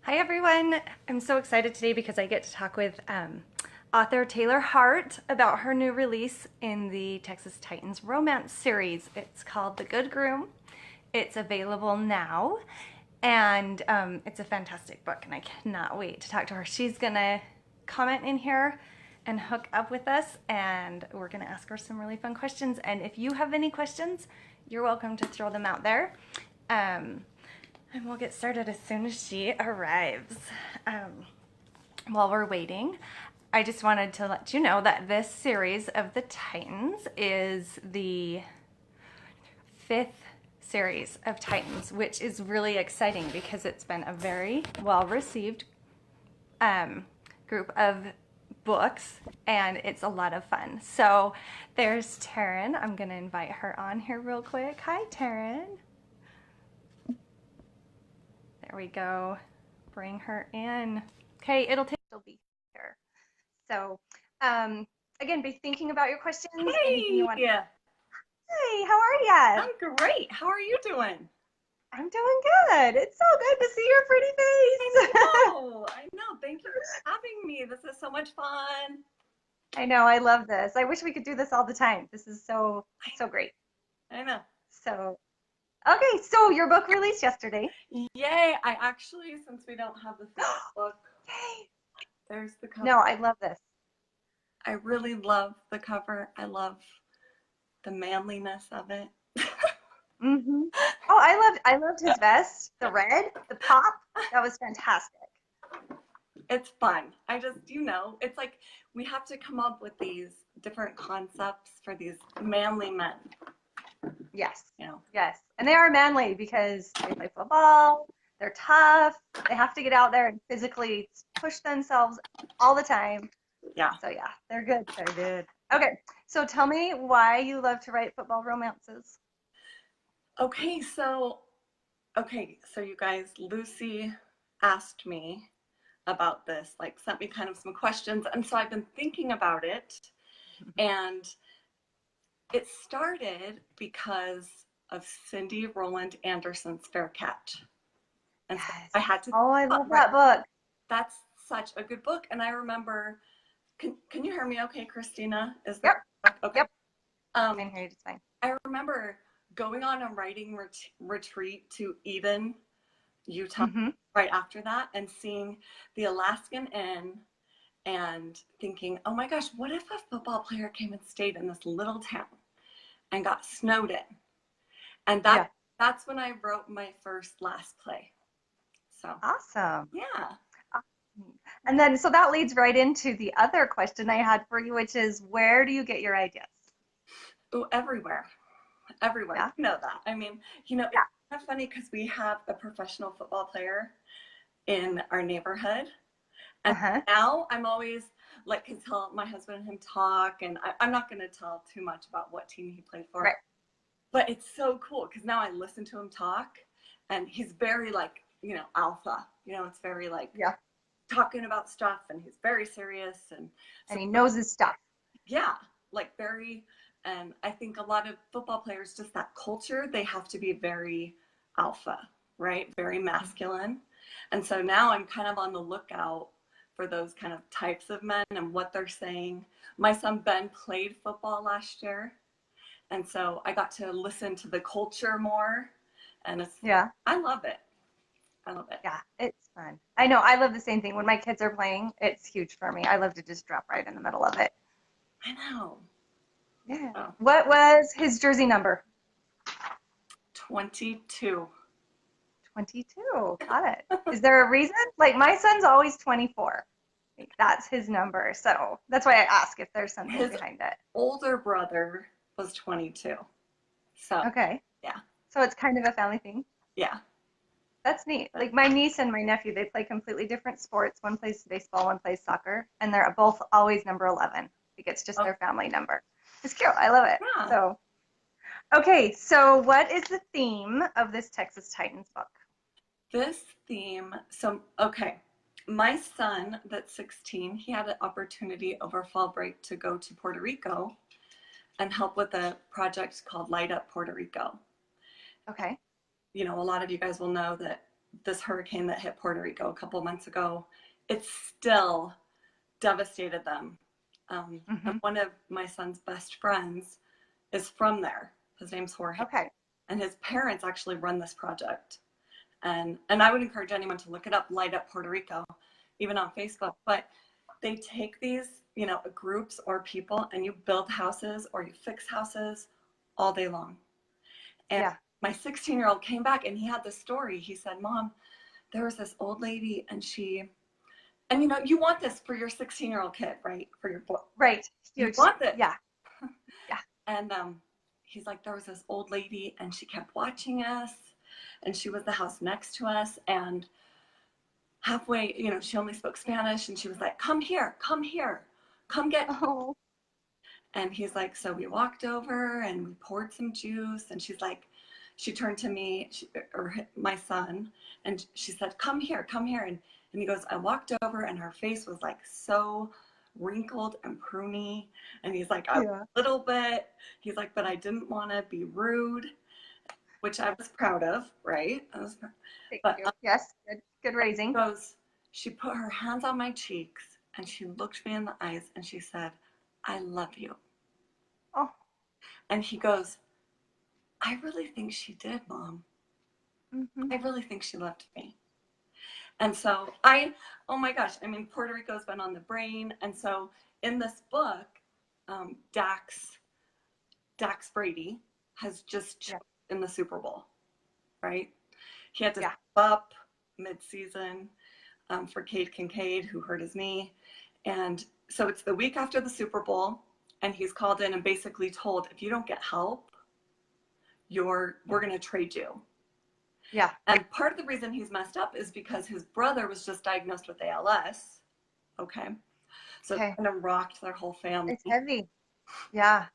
Hi, everyone. I'm so excited today because I get to talk with author Taylor Hart about her new release in the Texas Titans romance series. It's called The Good Groom. It's available now, and it's a fantastic book, and I cannot wait to talk to her. She's going to comment in here and hook up with us, and we're going to ask her some really fun questions. And if you have any questions, you're welcome to throw them out there. And we'll get started as soon as she arrives. While we're waiting, I just wanted to let you know that this series of the Titans is the fifth series of Titans, which is really exciting because it's been a very well-received group of books, and it's a lot of fun. So there's Taryn. I'm going to invite her on here real quick. Hi, Taryn. There we go. Bring her in. Okay, she'll be here. So, again, be thinking about your questions. Anything you want. Hey, Hey, how are ya? I'm great. How are you doing? I'm doing good. It's so good to see your pretty face. I know. Thank you for having me. This is so much fun. I know, I love this. I wish we could do this all the time. This is so great. I know. So, okay, so your book released yesterday. Yay. I actually, since we don't have the physical book, Yay. there's the cover. No, I love this. I really love the cover. I love the manliness of it. Mm-hmm. Oh, I loved his vest, the red, the pop. That was fantastic. It's fun. It's like we have to come up with these different concepts for these manly men. Yes. You know. Yes. And they are manly because they play football, they're tough, they have to get out there and physically push themselves all the time. Yeah. So yeah, they're good. They're good. Okay. So tell me why you love to write football romances. Okay, so you guys, Lucy asked me about this, like sent me kind of some questions, and so I've been thinking about it, and it started because of Cindy Rowland Anderson's Fair Catch. And so Yes. I had to I love that book. That's such a good book. And I remember, can you hear me okay, Christina? Is Yep. that okay? Yep. I can hear you just fine. I remember going on a writing retreat to Eden, Utah, right after that, and seeing the Alaskan Inn and thinking, oh my gosh, what if a football player came and stayed in this little town and got snowed in? And that's when I wrote my first last play. So awesome. Yeah. And then so that leads right into the other question I had for you, which is where do you get your ideas? Oh, everywhere. Yeah. You know that. I mean, it's kind of funny because we have a professional football player in our neighborhood. And now I'm always like, because my husband and him talk, and I'm not going to tell too much about what team he played for. Right. But it's so cool because now I listen to him talk, and he's very like, alpha. It's very like talking about stuff, and he's very serious. And he knows his stuff. Yeah, like very. And I think a lot of football players, just that culture, they have to be very alpha, right? Very masculine. And so now I'm kind of on the lookout for those kind of types of men and what they're saying. My son Ben played football last year. And so I got to listen to the culture more. And I love it. I love it. Yeah, it's fun. I know. I love the same thing. When my kids are playing, it's huge for me. I love to just drop right in the middle of it. I know. Yeah. Oh. What was his jersey number? 22. 22. Got it. Is there a reason? Like my son's always 24. Like that's his number. So that's why I ask if there's something behind it. Older brother was 22. So okay. Yeah. So it's kind of a family thing. Yeah. That's neat. Like my niece and my nephew, they play completely different sports. One plays baseball, one plays soccer, and they're both always number 11. Like it's just their family number. It's cute. I love it. Yeah. So, okay. So what is the theme of this Texas Titans book? This theme, my son that's 16, he had an opportunity over fall break to go to Puerto Rico and help with a project called Light Up Puerto Rico. Okay. A lot of you guys will know that this hurricane that hit Puerto Rico a couple months ago, it still devastated them. And one of my son's best friends is from there. His name's Jorge. Okay. And his parents actually run this project. And I would encourage anyone to look it up, Light Up Puerto Rico, even on Facebook. But they take these, you know, groups or people, and you build houses or you fix houses all day long. And my 16-year-old came back and he had this story. He said, Mom, there was this old lady and she, and you know, you want this for your 16-year-old kid, right? For your boy. Right. You want this. Yeah. Yeah. And he's like, there was this old lady and she kept watching us and she was the house next to us. And halfway, you know, she only spoke Spanish and she was like, come here, come get. Oh. And he's like, so we walked over and we poured some juice. And she's like, she turned to me, or my son, and she said, come here. And he goes, I walked over and her face was like so wrinkled and pruny. And he's like, a little bit. He's like, but I didn't want to be rude, which I was proud of, right? Thank you. Yes, good raising. She put her hands on my cheeks and she looked me in the eyes and she said, I love you. Oh. And he goes, I really think she did, Mom. I really think she loved me. And so oh my gosh, I mean, Puerto Rico's been on the brain. And so in this book, Dax Brady has just choked in the Super Bowl, right? He had to step up mid-season for Cade Kincaid, who hurt his knee. And so it's the week after the Super Bowl, and he's called in and basically told, if you don't get help, we're going to trade you. Yeah. And part of the reason he's messed up is because his brother was just diagnosed with ALS. Okay. So it kind of rocked their whole family. It's heavy. Yeah.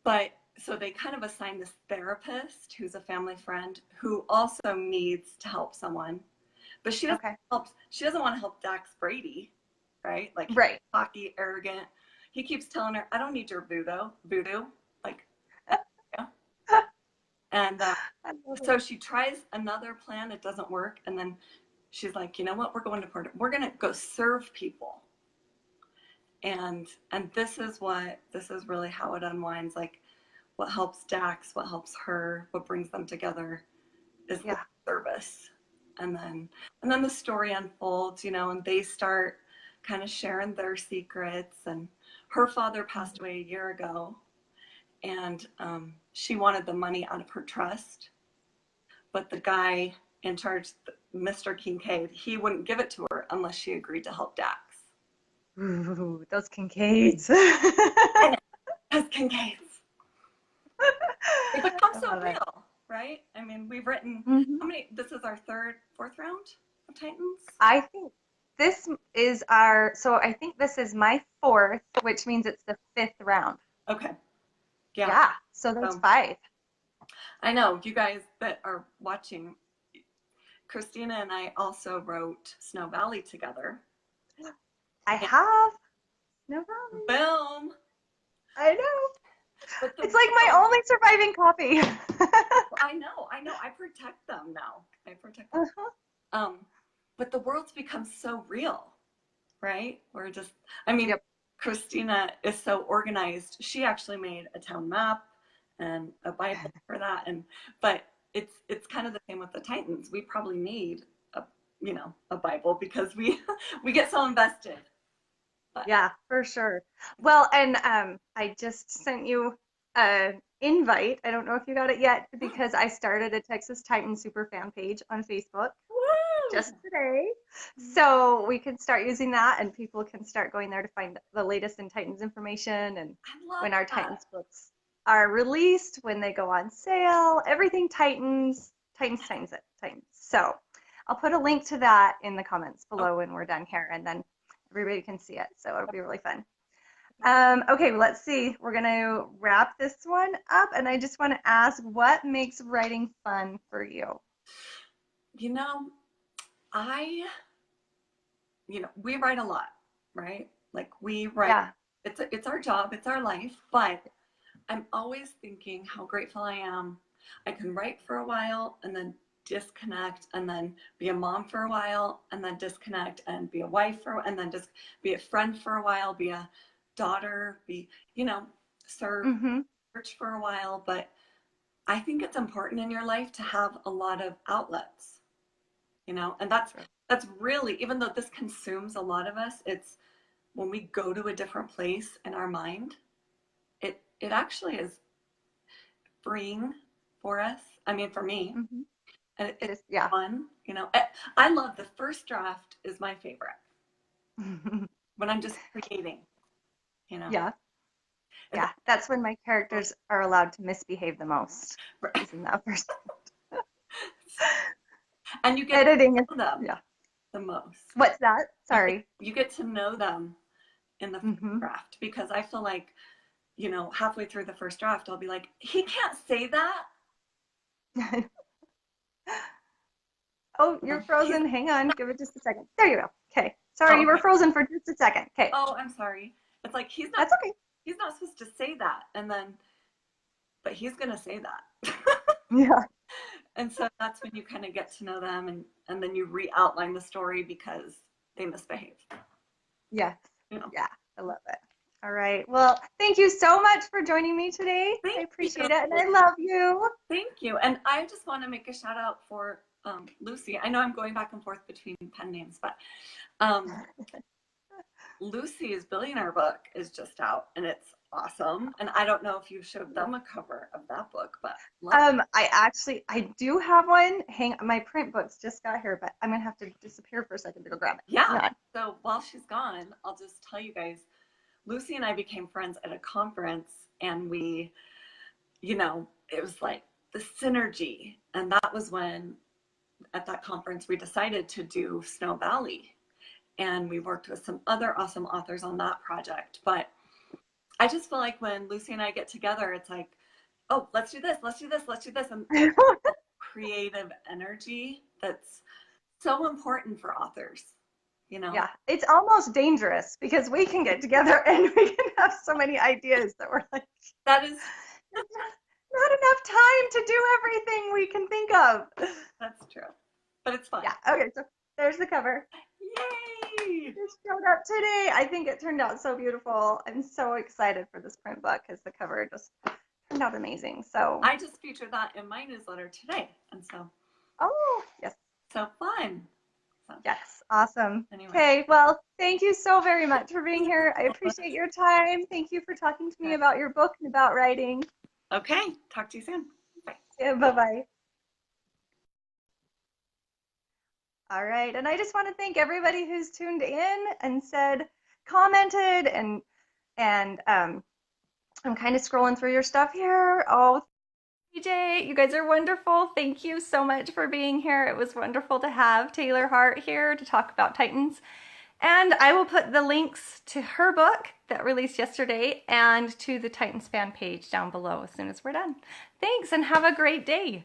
But so they kind of assigned this therapist who's a family friend who also needs to help someone. But she doesn't she doesn't want to help Dax Brady, right? Like cocky, arrogant. He keeps telling her, I don't need your voodoo. Like and so she tries another plan, it doesn't work, and then she's like, you know what, we're going to go serve people. And this is really how it unwinds, like what helps Dax, what helps her, what brings them together is the service. And then the story unfolds, you know, and they start kind of sharing their secrets. And her father passed away a year ago, and she wanted the money out of her trust, but the guy in charge, Mr. Kincaid, he wouldn't give it to her unless she agreed to help Dax. Ooh, those Kincaids. Those Kincaids. It becomes so real, right? I mean, we've written, how many, this is our fourth round of Titans? I think this is my fourth, which means it's the fifth round. Okay. Yeah. So that's 5. I know, you guys that are watching, Christina and I also wrote Snow Valley together. I have Snow Valley. Boom. I know. It's like my only surviving copy. I know. I protect them now. But the world's become so real, right? We're just, I mean, Christina is so organized. She actually made a town map and a Bible for that. But it's kind of the same with the Titans. We probably need a Bible because we get so invested. But. Yeah, for sure. Well, and I just sent you an invite. I don't know if you got it yet because I started a Texas Titans Superfan page on Facebook just today. So we can start using that and people can start going there to find the latest in Titans information and when our Titans books are released, when they go on sale, everything Titans. So I'll put a link to that in the comments below when we're done here and then everybody can see it. So it'll be really fun. Okay, let's see. We're going to wrap this one up. And I just want to ask, what makes writing fun for you? You know, we write a lot, right? Like we write, it's our job, it's our life, but I'm always thinking how grateful I am. I can write for a while and then disconnect and then be a mom for a while and then disconnect and be a wife and then just be a friend for a while, be a daughter, be, serve church for a while. But I think it's important in your life to have a lot of outlets, and that's really, even though this consumes a lot of us, it's when we go to a different place in our mind, it actually is freeing for us. I mean, for me, and it's fun. I love the first draft is my favorite when I'm just creating. Yeah. That's when my characters are allowed to misbehave the most. Right. Is in that first. And you get editing to know them the most. What's that? Sorry. You get to know them in the first draft, because I feel like, halfway through the first draft, I'll be like, he can't say that. Oh, you're frozen. Hang on. Give it just a second. There you go. Okay. Sorry, you were frozen for just a second. Okay. Oh, I'm sorry. It's like That's okay. He's not supposed to say that, but he's gonna say that. Yeah. And so that's when you kind of get to know them, and then you re-outline the story because they misbehave. Yes. Yeah, I love it. All right. Well, thank you so much for joining me today. I appreciate it, and I love you. Thank you. And I just want to make a shout out for Lucy. I know I'm going back and forth between pen names, but Lucy's Billionaire book is just out, and it's awesome. And I don't know if you showed them a cover of that book, but I do have one. My print books just got here, but I'm gonna have to disappear for a second to go grab it. Yeah. So while she's gone, I'll just tell you guys, Lucy and I became friends at a conference, and we, it was like the synergy. And that was when, at that conference, we decided to do Snow Valley. And we worked with some other awesome authors on that project. But I just feel like when Lucy and I get together, it's like, oh, let's do this, let's do this, let's do this. And creative energy that's so important for authors. Yeah, it's almost dangerous because we can get together and we can have so many ideas that we're like, that is not enough time to do everything we can think of. That's true, but it's fun. Yeah. Okay. So there's the cover. Yay! It showed up today. I think it turned out so beautiful. I'm so excited for this print book because the cover just turned out amazing. So I just featured that in my newsletter today, and so. Oh yes. So fun. Yes, awesome. Anyway. Okay, well, thank you so very much for being here. I appreciate your time. Thank you for talking to me about your book and about writing. Okay, talk to you soon. Bye. Yeah, bye-bye. All right, and I just want to thank everybody who's tuned in and commented, and I'm kind of scrolling through your stuff here. Oh, DJ, you guys are wonderful. Thank you so much for being here. It was wonderful to have Taylor Hart here to talk about Titans. And I will put the links to her book that released yesterday and to the Titans fan page down below as soon as we're done. Thanks, and have a great day.